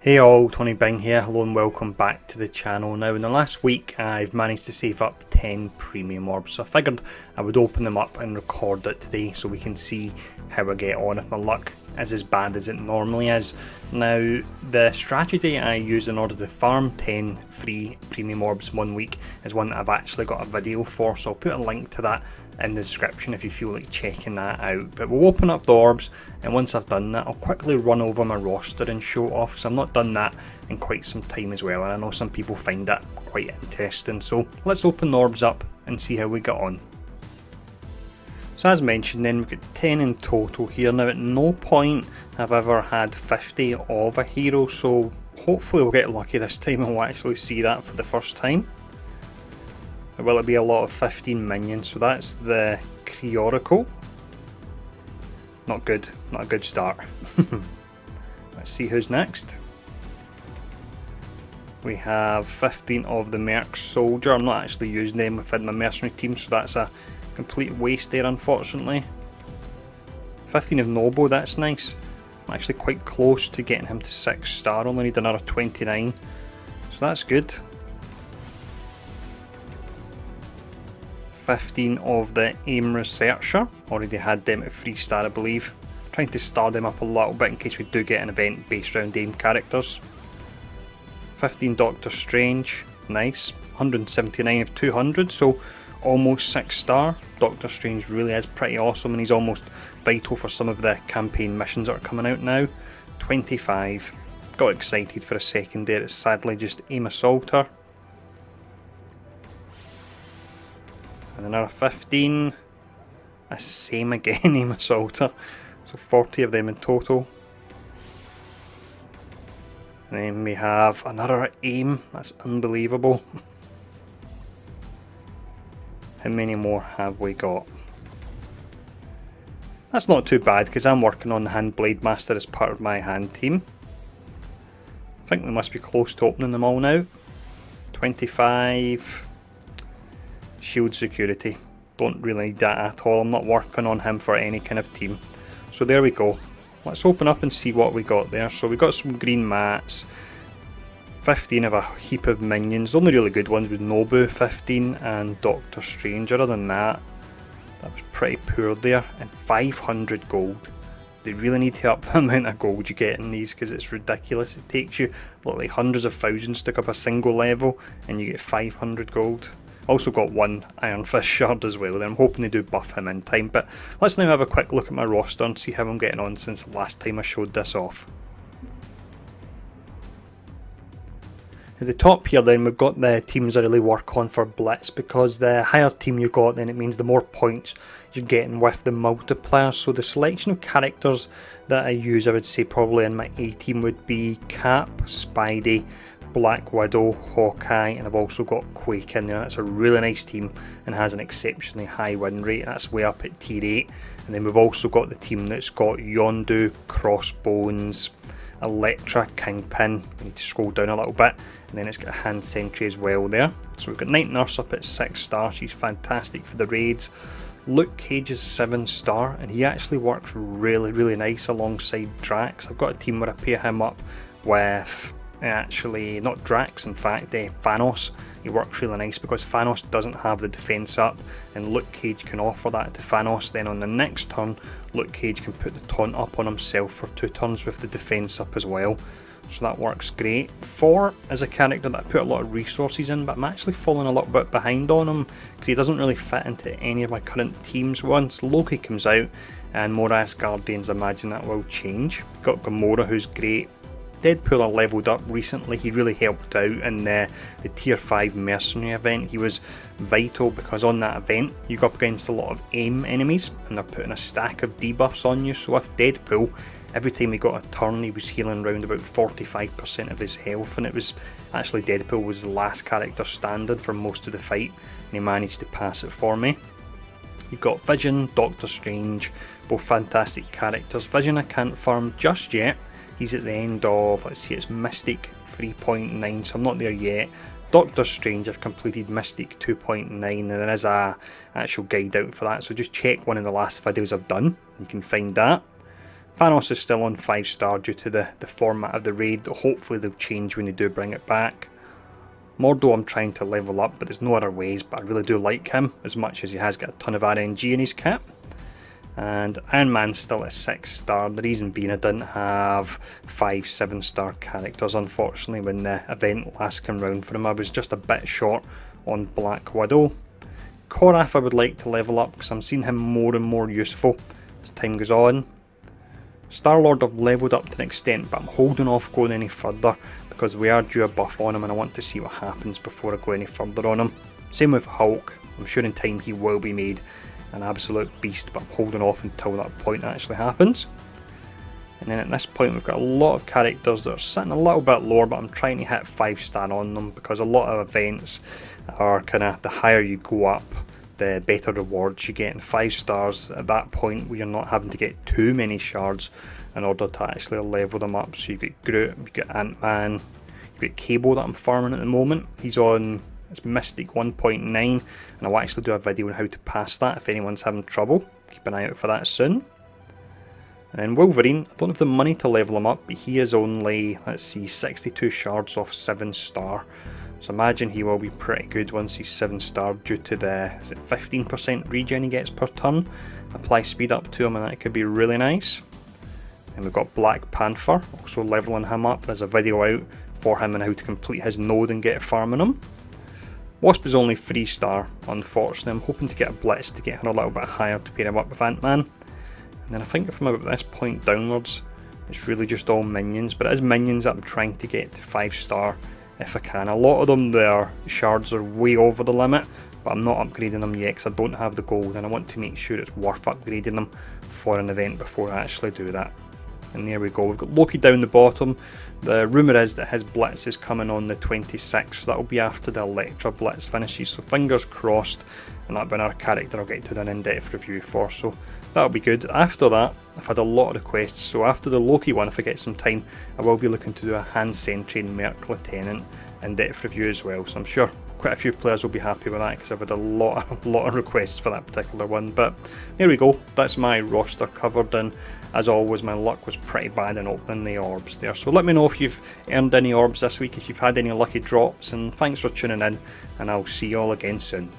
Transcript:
Hey all, Tony Bing here, hello and welcome back to the channel. Now in the last week I've managed to save up 10 premium orbs, so I figured I would open them up and record it today so we can see how I get on if my luck is as bad as it normally is. Now the strategy I use in order to farm 10 free premium orbs 1 week is one that I've actually got a video for, so I'll put a link to that in the description if you feel like checking that out. But we'll open up the orbs, and once I've done that I'll quickly run over my roster and show it off, because I've not done that in quite some time as well, and I know some people find that quite interesting. So let's open the orbs up and see how we get on. So as mentioned then, we've got 10 in total here. Now at no point have I ever had 50 of a hero, so hopefully we'll get lucky this time and we'll actually see that for the first time. Will it be a lot of 15 minions? So that's the Creorical. Not good, not a good start. Let's see who's next. We have 15 of the Merc Soldier. I'm not actually using them within my mercenary team, so that's a complete waste there unfortunately. 15 of Nobo, that's nice. I'm actually quite close to getting him to 6 star, only need another 29, so that's good. 15 of the Aim Researcher, already had them at 3 star I believe. Trying to star them up a little bit in case we do get an event based around aim characters. 15 Doctor Strange, nice. 179 of 200, so almost 6 star. Doctor Strange really is pretty awesome, and he's almost vital for some of the campaign missions that are coming out now. 25, got excited for a second there, it's sadly just Aim Assaulter. And another 15, a same again, Aim Assaulter, so 40 of them in total. And then we have another Aim, that's unbelievable. How many more have we got? That's not too bad because I'm working on the Hand Blade Master as part of my hand team. I think we must be close to opening them all now. 25. Shield Security, don't really need that at all. I'm not working on him for any kind of team. So there we go. Let's open up and see what we got there. So we got some green mats, 15 of a heap of minions. The only really good ones with Nobu 15 and Doctor Strange. Other than that, that was pretty poor there. And 500 gold. They really need to up the amount of gold you get in these because it's ridiculous. It takes you literally hundreds of thousands to up a single level and you get 500 gold. Also got one Iron Fist shard as well, and I'm hoping they do buff him in time. But let's now have a quick look at my roster and see how I'm getting on since the last time I showed this off. At the top here then we've got the teams I really work on for Blitz, because the higher team you got then it means the more points you're getting with the multiplier. So the selection of characters that I use, I would say probably in my A team would be Cap, Spidey, Black Widow, Hawkeye, and I've also got Quake in there. That's a really nice team and has an exceptionally high win rate. That's way up at tier 8. And then we've also got the team that's got Yondu, Crossbones, Elektra, Kingpin. We need to scroll down a little bit, and then it's got a Hand Sentry as well there. So we've got Night Nurse up at 6 star, she's fantastic for the raids. Luke Cage is 7 star, and he actually works really nice alongside Drax. I've got a team where I pair him up with actually not Drax, in fact Thanos. He works really nice because Thanos doesn't have the defense up, and Luke Cage can offer that to Thanos. Then on the next turn Luke Cage can put the taunt up on himself for 2 turns with the defense up as well, so that works great. Thor is a character that I put a lot of resources in, but I'm actually falling a little bit behind on him because he doesn't really fit into any of my current teams. Once Loki comes out and more Asgardians, I imagine that will change. Got Gamora, who's great. Deadpool I leveled up recently. He really helped out in the tier 5 mercenary event. He was vital because on that event you go up against a lot of aim enemies and they're putting a stack of debuffs on you. So with Deadpool, every time he got a turn he was healing around about 45% of his health, and it was actually Deadpool was the last character standing for most of the fight, and he managed to pass it for me. You've got Vision, Doctor Strange, both fantastic characters. Vision I can't farm just yet. He's at the end of, let's see, it's Mystic 3.9, so I'm not there yet. Doctor Strange, I've completed Mystic 2.9, and there is a actual guide out for that, so just check one of the last videos I've done, you can find that. Thanos is still on 5 star due to the format of the raid. Hopefully they'll change when they do bring it back. Mordo I'm trying to level up, but there's no other ways, but I really do like him, as much as he has got a ton of RNG in his kit. And Iron Man's still at 6 star, the reason being I didn't have 5 7-star characters unfortunately when the event last came round for him. I was just a bit short on Black Widow. Korath I would like to level up because I'm seeing him more and more useful as time goes on. Star-Lord I've levelled up to an extent, but I'm holding off going any further because we are due a buff on him and I want to see what happens before I go any further on him. Same with Hulk, I'm sure in time he will be made an absolute beast, but I'm holding off until that point actually happens. And then at this point we've got a lot of characters that are sitting a little bit lower, but I'm trying to hit 5 star on them because a lot of events are kind of, the higher you go up the better rewards you get, and 5 stars at that point where you're not having to get too many shards in order to actually level them up. So you get Groot, you get Ant-Man, you get Cable that I'm farming at the moment. He's on, it's Mystic 1.9 and I'll actually do a video on how to pass that if anyone's having trouble. Keep an eye out for that soon. And Wolverine, I don't have the money to level him up, but he is only, let's see, 62 shards off 7 star. So imagine he will be pretty good once he's 7 star due to the, is it 15% regen he gets per turn. Apply speed up to him and that could be really nice. And we've got Black Panther, also leveling him up. There's a video out for him and how to complete his node and get farming him. Wasp is only 3 star, unfortunately. I'm hoping to get a Blitz to get her a little bit higher to pair him up with Ant-Man. And then I think from about this point downwards, it's really just all minions. But it is minions that I'm trying to get to 5 star if I can. A lot of them, their shards are way over the limit, but I'm not upgrading them yet because I don't have the gold and I want to make sure it's worth upgrading them for an event before I actually do that. And there we go, we've got Loki down the bottom. The rumour is that his Blitz is coming on the 26th, so that'll be after the Elektra Blitz finishes, so fingers crossed, and that'll be another character I'll get to do an in-depth review for, so that'll be good. After that, I've had a lot of requests, so after the Loki one, if I get some time, I will be looking to do a Hand Sentry and Merc Lieutenant in-depth review as well, so I'm sure quite a few players will be happy with that because I've had a lot of requests for that particular one. But there we go, that's my roster covered, and as always my luck was pretty bad in opening the orbs there. So let me know if you've earned any orbs this week, if you've had any lucky drops, and thanks for tuning in, and I'll see you all again soon.